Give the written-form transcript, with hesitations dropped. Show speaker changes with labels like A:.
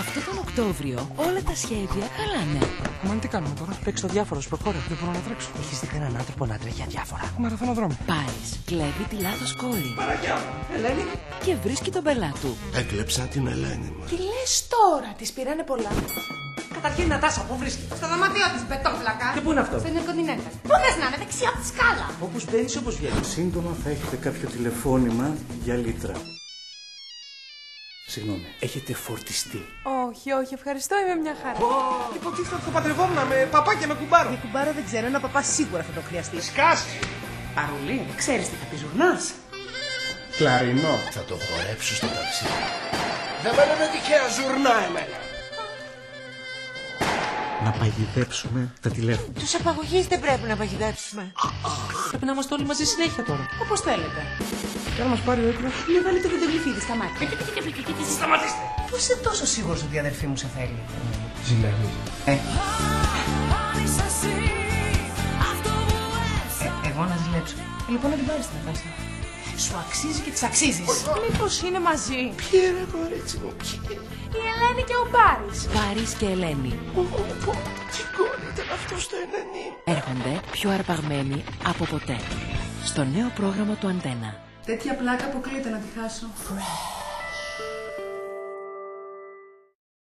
A: Αυτό τον Οκτώβριο όλα τα σχέδια καλάνε.
B: Μα τι κάνουμε τώρα? Παίξω το διάφορος, προχώρα. Δεν μπορώ να τρέξω.
C: Έχεις δει κανέναν άνθρωπο να τρέχει αδιάφορα?
B: Μαραθωνοδρόμι.
A: Πάρης κλέβει τη λάθος κόρη.
D: Παρακιά μου, Ελένη.
A: Και βρίσκει τον πελάτου.
D: Έκλεψα την Ελένη μου.
E: Τι λες τώρα, της πήρανε πολλά.
F: Καταρχήν, Νατάσα, πού βρίσκεται?
E: Στο δωμάτιό της, μπετόφλακα.
F: Και πού είναι αυτό?
E: Στο Intercontinental. Πού θες να είναι, δεξιά από τη σκάλα.
F: Όπως μπαίνεις, όπως βγαίνεις.
G: Σύντομα θα έχετε κάποιο τηλεφώνημα για λίτρα. Συγγνώμη, έχετε φορτιστεί?
E: Όχι, όχι, ευχαριστώ, είμαι μια χαρά.
F: Υποτίθεται ότι το παντρευόμουν με παπά και με κουμπάρο.
E: Για κουμπάρο δεν ξέρω, ένα παπά σίγουρα θα το χρειαστεί.
F: Σκάσει!
E: Παρολί, ξέρεις τι θα πει ζουρνάς.
F: Κλαρινό.
D: Θα το χορέψω στο ταξί. Δεν με λένε τυχαία ζουρνά εμένα.
G: Να παγιδέψουμε τα τηλέφωνα.
E: Τους απαγωγείς δεν πρέπει να παγιδεύσουμε.
F: Πρέπει να είμαστε όλοι μαζί συνέχεια τώρα.
E: Όπως θέλετε.
F: Και αν μας πάρει ο ύπνος.
E: Με βάλει το βιντεογλυφίδι στα μάτια.
F: Σταματήστε!
E: Πώς είσαι τόσο σίγουρος ότι η αδερφή μου σε θέλει?
F: Ζηλεύεις.
E: Εγώ να ζηλέψω. Λοιπόν να την πάρεις την Νατάσα. Σου αξίζει και της αξίζεις. Μήπως είναι μαζί?
D: Ποιοι είναι, κορίτσι μου, ποιοι?
E: Η Ελένη και ο Πάρης.
A: Πάρης και Ελένη
D: Τι κόρη ήταν αυτό στο 90?
A: έρχονται πιο αρπαγμένοι από ποτέ στο νέο πρόγραμμα του Αντένα.
E: Τέτοια πλάκα αποκλείται να τη χάσω.